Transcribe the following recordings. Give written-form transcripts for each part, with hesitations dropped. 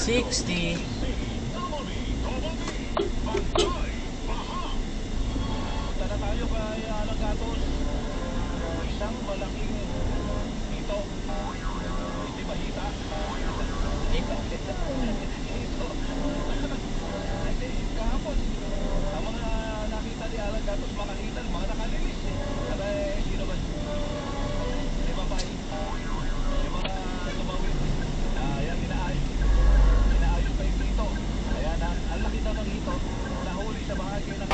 60. Punta na tayo kay Alagatos. Isang malaking ito. Hindi mahita. Ito. Kahapon, ang mga nakita ni Alagatos, mga hitan, mga nakalilis. Abay, sino ba? May babae. May mga tumawid. Yan, inaayos pa yung dito. Ayan, ang laki naman dito. Nahuli sa bahagi ng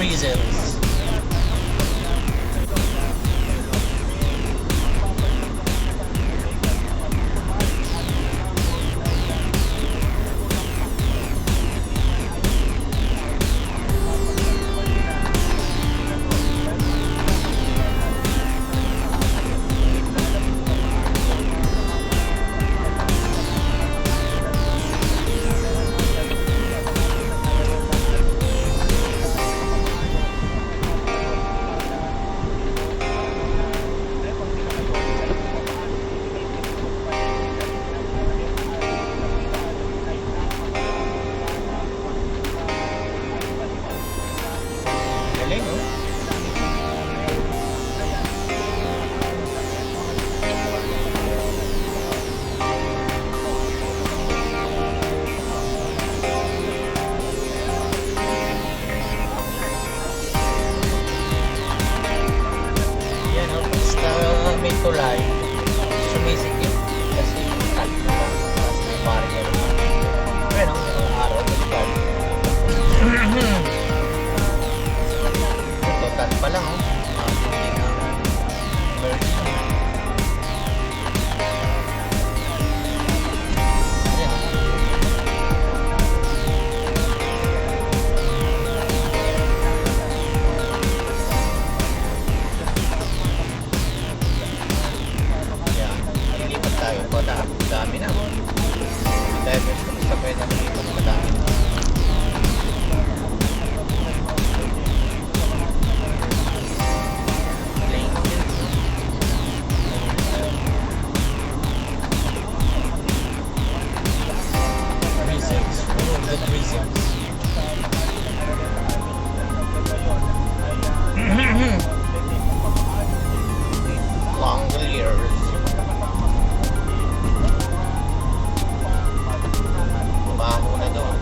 Reasons. Galing, no? Yan, no? Basta may tulay, sumisikip kasi tatlo lang, tapos may barrier pa. Pero, ang araw, nagpag. Total pa lang, oh. Hindi na merge. Ayan. Ayan. Lilipat tayo po. Dami na. Dahil gusto pwede na lilipat pa dami. Good reasons. Langoliers. Baho na doon.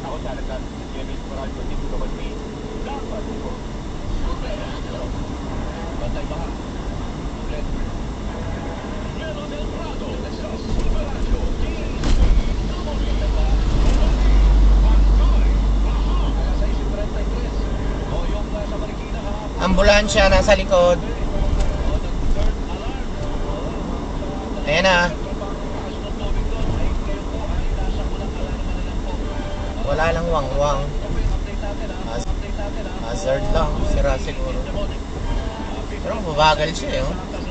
Ako talaga, Kevin Morales, dito ko ba dapat ko. Bantay baha. Melo del Prado, Silveraggio, bantay baha. Bantay baha. Alas 6:33. O yung sa Marikina kahapon. Ang ambulansya nasa likod. Ayan na. Wala lang wangwang. Hazard lang. Sira siguro. Pero mabagal siya eh. Oh.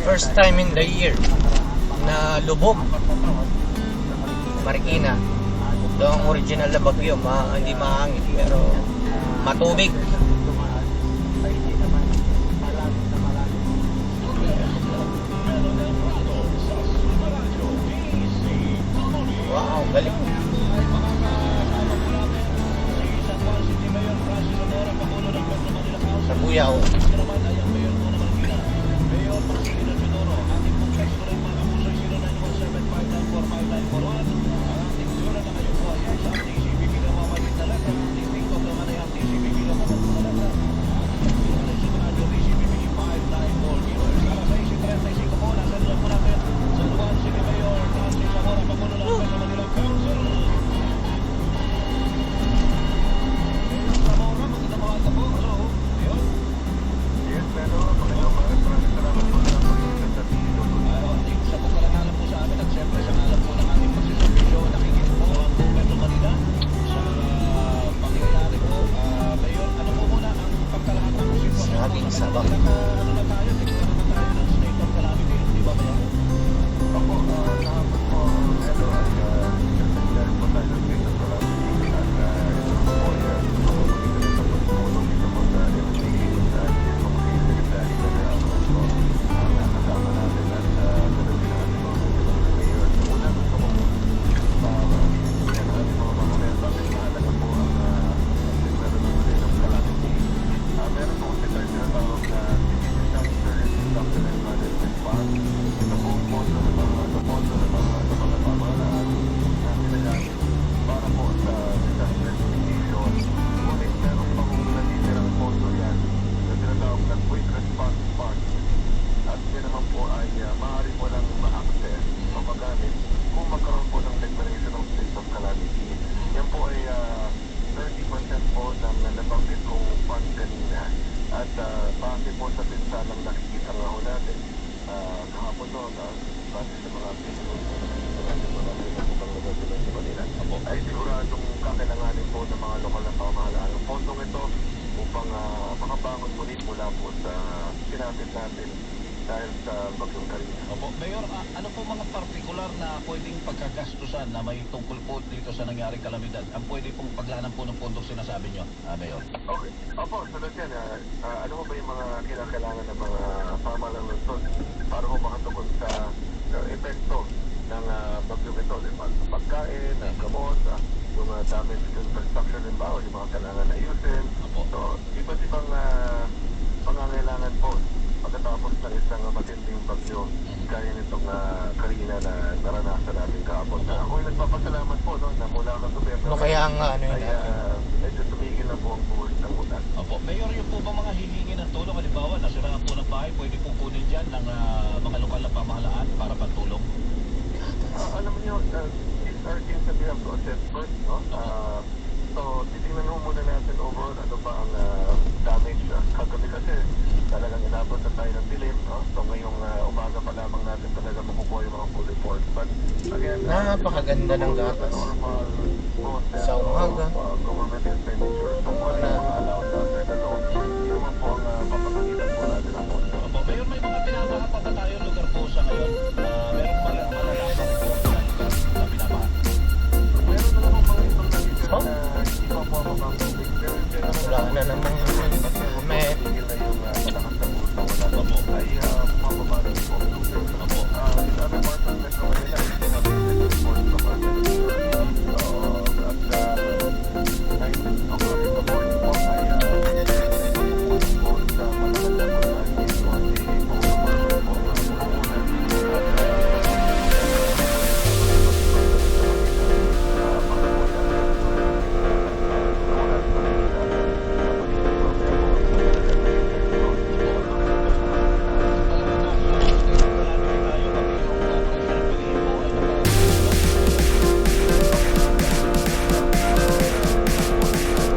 First time in the year na lubog Marikina. Ito ang original na bagyo, hindi mahangin pero matubig. Wow, galing. Sa Buyaw. Ay siguradong kakailanganin po ng mga lokal na pamahalaan ng fondong ito upang makabangon muli mula po sa sinapit natin dahil sa bagyong Karina. Opo, Mayor, ano po mga partikular na pwedeng pagkagastusan na may tungkol po dito sa nangyaring kalamidad? Ang pwede pong paglanan po ng pondong sinasabi nyo, Mayor? Okay. Opo, sunod yan. Ano ba yung mga kinakailangan ng mga pamahalang lungsod para ho makatugon sa epekto ng bagyong ito? Pagkain, gamot, yung damage to infrastructure din ba, yung mga kailangan na ayusin. So, iba't ibang pangangailangan po pagkatapos ng isang matinding bagyo gaya nitong Karina na naranasan natin kahapon. Ako'y nagpapasalamat po no, na mula ka gobyerno. Ano kaya ang ano yun? Medyo tumigil na po ang buhos ng ulan. Opo, Mayor, yung po ba mga hihingi ng tulong? Halimbawa, nasiraan po ng bahay, pwede pong kunin dyan ng mga lokal na pamahalaan para pagtulong? Alam niyo, these are things that we have to assess first. No? So, titingnan mo muna natin overall ano ba ang damage. Kagabi kasi talagang inabot na tayo ng dilim. No? So, ngayong umaga pa lamang natin talaga makukuha yung mga full reports. But again, Napakaganda ng gatas. Sa umaga. Opo, Mayor, may mga binabaha pa ba tayo lugar po sa ngayon? Merong malalaman po na lugar na binabaha. Oh? Wala na namang may Opo. Opo.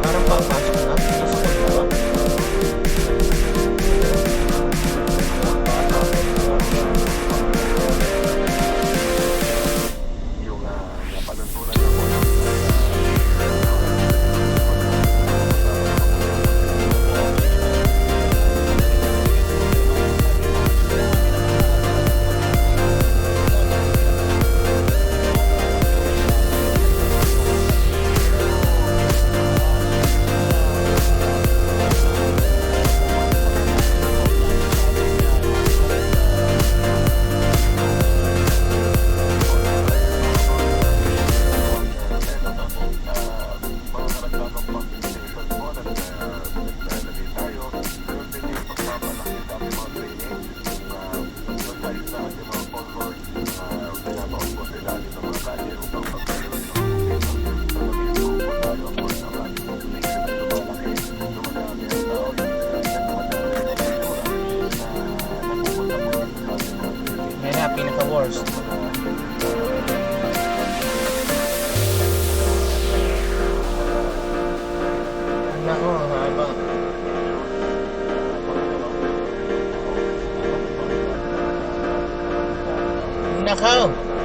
parang papasok na. School na ba? Yan na, pinaka-worst. Nako, ang haba. Nako!